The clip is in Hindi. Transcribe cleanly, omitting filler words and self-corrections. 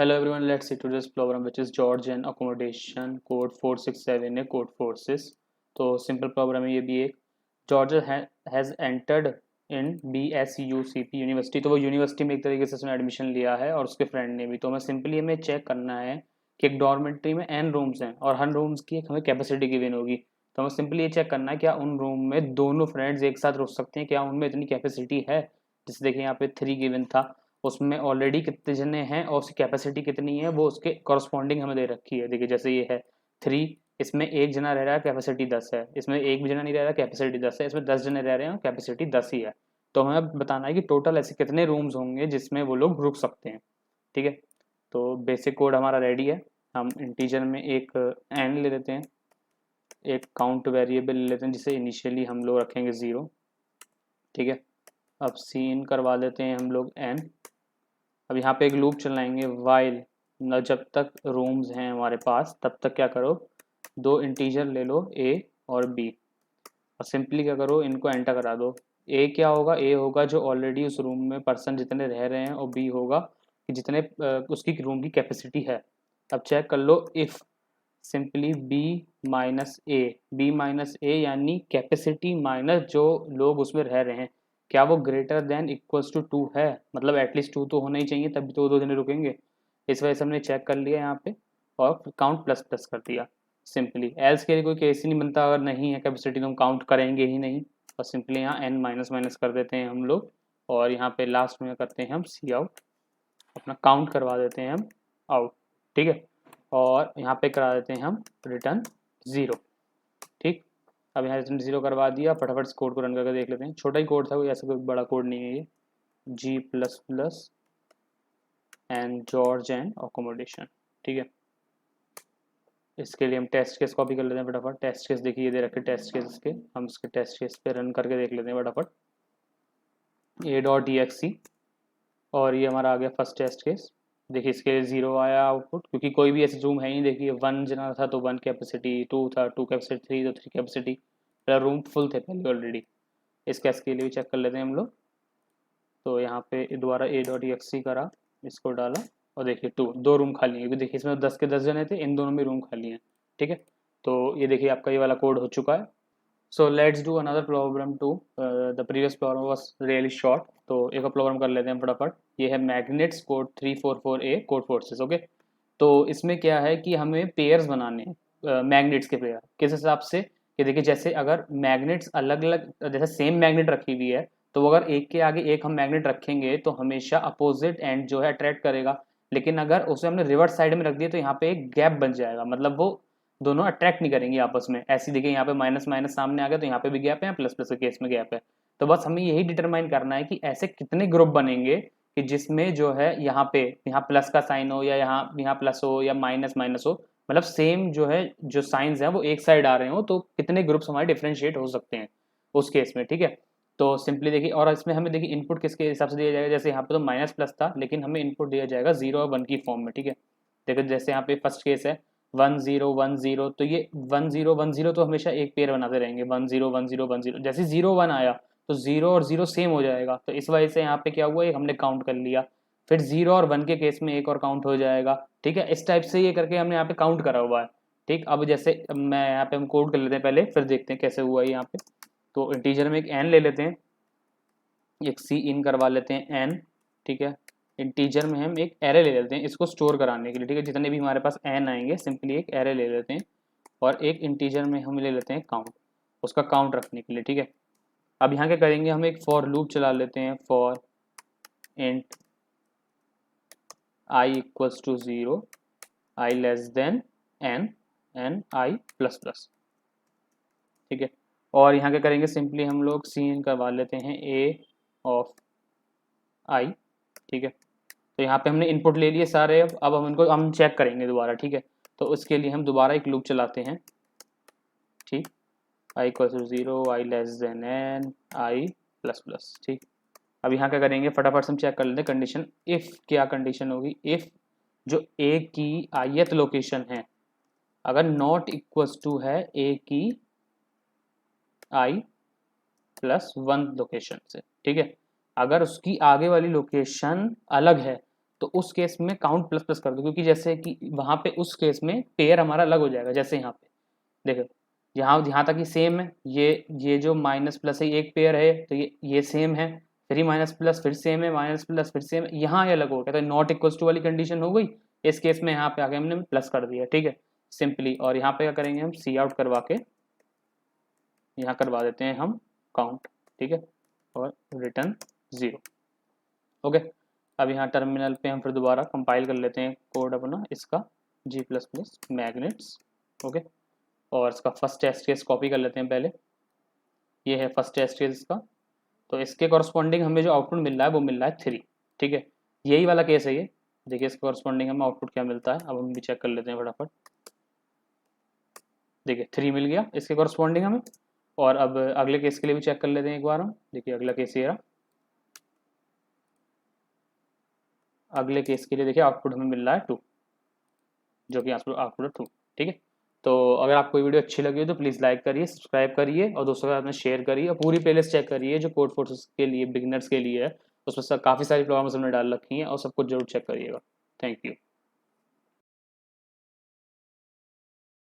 Hello everyone, let's see today's problem which is George and Accommodation code 467 है code forces। तो सिंपल प्रॉब्लम है ये भी एक George has entered in BSUCP university. तो वो यूनिवर्सिटी में एक तरीके से उसने एडमिशन लिया है और उसके फ्रेंड ने भी। तो हमें सिंपली हमें चेक करना है कि एक डॉर्मेट्री में n रूम्स हैं और हर रूम्स की एक हमें कैपेसिटी गिवन होगी। तो हमें सिंपली ये चेक करना है क्या उन रूम में दोनों फ्रेंड्स एक साथ रुक सकते हैं, क्या उनमें इतनी कैपेसिटी है। जैसे देखिए यहाँ पे 3 गिवन था, उसमें ऑलरेडी कितने जने हैं और उसकी कैपेसिटी कितनी है वो उसके कॉरस्पॉन्डिंग हमें दे रखी है। देखिए जैसे ये है 3, इसमें एक जना रह रहा है कैपेसिटी 10 है, इसमें एक भी जना नहीं रह रहा कैपेसिटी 10 है, इसमें 10 जने रह रहे हैं कैपेसिटी 10 ही है। तो हमें बताना है कि टोटल ऐसे कितने रूम्स होंगे जिसमें वो लोग रुक सकते हैं। ठीक है, तो बेसिक कोड हमारा रेडी है। हम इंटीजर में एक एन ले लेते हैं, एक काउंट वेरिएबल ले लेते हैं जिसे इनिशियली हम लोग रखेंगे 0। ठीक है, अब सीन करवा देते हैं हम लोग एन। अब यहाँ पे एक लूप चलाएंगे वाइल न, जब तक रूम्स हैं हमारे पास तब तक क्या करो, दो इंटीजर ले लो a और b और सिंपली क्या करो, इनको एंटर करा दो। a क्या होगा, a होगा जो ऑलरेडी उस रूम में पर्सन जितने रह रहे हैं, और b होगा कि जितने उसकी रूम की कैपेसिटी है। अब चेक कर लो if simply b minus a यानी कैपेसिटी माइनस जो लोग उसमें रह रहे हैं, क्या वो ग्रेटर देन इक्वल्स टू 2 है। मतलब एटलीस्ट 2 तो होना ही चाहिए, तभी तो 2 जने रुकेंगे। इस वजह से हमने चेक कर लिया यहाँ पे और काउंट प्लस प्लस कर दिया। सिंपली एल्स के लिए कोई केस ही नहीं बनता, अगर नहीं है कैपेसिटी तो हम काउंट करेंगे ही नहीं। और सिंपली यहाँ n माइनस माइनस कर देते हैं हम लोग, और यहाँ पे लास्ट में करते हैं हम सी आउट, अपना काउंट करवा देते हैं हम आउट। ठीक है, और यहाँ पे करा देते हैं हम रिटर्न 0। ठीक, अब यहाँ रिटर्न 0 करवा दिया। फटाफट इस कोड को रन करके देख लेते हैं। छोटा ही कोड था, कोई ऐसा कोई बड़ा कोड नहीं है ये। G++ and George and accommodation. ठीक है, इसके लिए हम टेस्ट केस कॉपी कर लेते हैं फटाफट। टेस्ट केस देखिए ये दे रखे टेस्ट केस के, हम इसके टेस्ट केस पे रन करके देख लेते हैं फटाफट। a.exe और ये हमारा आ गया फर्स्ट टेस्ट केस। देखिए इसके लिए 0 आया आउटपुट, क्योंकि कोई भी ऐसे रूम है ही नहीं। देखिए 1 जना था तो 1 कैपेसिटी, 2 था 2 कैपेसिटी, 3 तो 3 कैपेसिटी, रूम फुल थे पहले ऑलरेडी। इस केस के लिए भी चेक कर लेते हैं हम लोग। तो यहाँ पे दोबारा a.exe करा, इसको डाला और देखिए 2 रूम खाली हैं, क्योंकि देखिए इसमें 10 के 10 जने थे, इन दोनों में रूम खाली हैं। ठीक है, तो ये देखिए आपका ये वाला कोड हो चुका है। So let's do another problem too, the previous problem was really short. तो एक और प्रॉब्लम कर लेते हैं फटाफट। ये है magnets code 344A code forces. Okay, तो इसमें क्या है कि हमें पेयर्स बनाने हैं मैग्नेट्स के पेयर। किस हिसाब से कि देखिए जैसे अगर मैग्नेट्स अलग अलग, जैसे सेम मैग्नेट रखी हुई है, तो अगर एक के आगे एक हम मैग्नेट रखेंगे तो हमेशा अपोजिट एंड जो है अट्रैक्ट करेगा। लेकिन अगर उसे हमने रिवर्स साइड में रख दिया तो यहाँ पे एक गैप बन जाएगा, मतलब वो दोनों अट्रैक्ट नहीं करेंगे आपस में। ऐसी देखिए यहाँ पे माइनस माइनस सामने आ गया तो यहाँ पे भी गैप है, प्लस प्लस के केस में गैप है। तो बस हमें यही डिटरमाइन करना है कि ऐसे कितने ग्रुप बनेंगे कि जिसमें जो है यहाँ पे यहाँ प्लस का साइन हो, या यहाँ प्लस हो या माइनस माइनस हो, मतलब सेम जो है जो साइंस हैं वो एक साइड आ रहे हो, तो कितने ग्रुप्स हमारे डिफ्रेंशिएट हो सकते हैं उस केस में। ठीक है, तो सिंपली देखिए, और इसमें हमें देखिए इनपुट किसके हिसाब से दिया जाएगा। जैसे यहाँ पे तो माइनस प्लस था, लेकिन हमें इनपुट दिया जाएगा 0 और 1 की फॉर्म में। ठीक है, देखो जैसे यहाँ पे फर्स्ट केस है 1 0 1 0, तो ये 1 0 1 0 तो हमेशा एक पेयर बनाते रहेंगे। 1 0 1 0 1 0, जैसे 0 1 आया तो 0 और 0 सेम हो जाएगा। तो इस वजह से यहाँ पे क्या हुआ, एक हमने काउंट कर लिया। फिर 0 और 1 के केस में एक और काउंट हो जाएगा। ठीक है, इस टाइप से ये करके हमने यहाँ पे काउंट करा हुआ है। ठीक, अब जैसे मैं यहाँ पे हम कोड कर लेते हैं पहले, फिर देखते हैं कैसे हुआ है यहाँ पे। तो इंटीजर में एक एन ले लेते हैं, एक सी इन करवा लेते हैं एन। ठीक है, इंटीजर में हम एक एरे ले लेते हैं इसको स्टोर कराने के लिए। ठीक है, जितने भी हमारे पास एन आएंगे सिंपली एक एरे ले लेते हैं, और एक इंटीजर में हम ले लेते हैं काउंट, उसका काउंट रखने के लिए। ठीक है, अब यहाँ क्या करेंगे, हम एक फॉर लूप चला लेते हैं। For int i equals to 0, i less than n, n i plus plus. ठीक है, और यहाँ क्या करेंगे, सिंपली हम लोग सीन करवा लेते हैं ए ऑफ आई। ठीक है, तो यहाँ पे हमने इनपुट ले लिए सारे। अब हम इनको हम चेक करेंगे दोबारा। ठीक है, तो उसके लिए हम दोबारा एक लूप चलाते हैं। ठीक, i equals to 0, i less than n, i plus plus. ठीक, अब यहाँ क्या करेंगे, फटाफट से हम चेक कर लेते हैं कंडीशन। इफ़ क्या कंडीशन होगी, इफ़ जो ए की ith लोकेशन है अगर नॉट इक्वल्स टू है ए की i+1 लोकेशन से। ठीक है, अगर उसकी आगे वाली लोकेशन अलग है तो उस केस में काउंट प्लस प्लस कर दो, क्योंकि जैसे कि वहाँ पे उस केस में पेयर हमारा अलग हो जाएगा। जैसे यहाँ पे देखो, यहाँ तक ही सेम है, ये जो माइनस प्लस है एक पेयर है, तो ये सेम है, फिर ही माइनस प्लस फिर सेम है, माइनस प्लस फिर सेम है, यहाँ ये अलग हो गया, तो नॉट इक्वल्स टू वाली कंडीशन हो गई। इस केस में यहाँ पे आके हमने प्लस कर दिया, ठीक है, सिंपली। और यहाँ पे क्या करेंगे हम, सी आउट करवा के यहाँ करवा देते हैं हम काउंट, ठीक है, और रिटर्न 0। ओके, अब यहाँ टर्मिनल पे हम फिर दोबारा कंपाइल कर लेते हैं कोड अपना इसका, G++ मैग्नेट्स। ओके, और इसका फर्स्ट टेस्ट केस कॉपी कर लेते हैं पहले। ये है फर्स्ट टेस्ट केस इसका, तो इसके कॉरस्पॉन्डिंग हमें जो आउटपुट मिल रहा है वो मिल रहा है 3, ठीक है, यही वाला केस है ये। देखिए इसके कॉरस्पॉन्डिंग हमें आउटपुट क्या मिलता है, अब हम भी चेक कर लेते हैं फटाफट। देखिए 3 मिल गया इसके कॉरस्पॉन्डिंग हमें। और अब अगले केस के लिए भी चेक कर लेते हैं एक बार हम। देखिए अगला केस ये रहा, अगले केस के लिए देखिए आउटपुट हमें मिल रहा है 2, जो कि आउटपुट है 2, ठीक है। तो अगर आपको ये वीडियो अच्छी लगी हो तो प्लीज़ लाइक करिए, सब्सक्राइब करिए और दोस्तों के साथ में शेयर करिए, और पूरी प्लेलिस्ट चेक करिए जो कोड फोर्सेस के लिए बिगिनर्स के लिए है, उसमें काफ़ी सारी प्रॉब्लम्स हमने डाल रखी हैं, और सब कुछ जरूर चेक करिएगा। Thank you.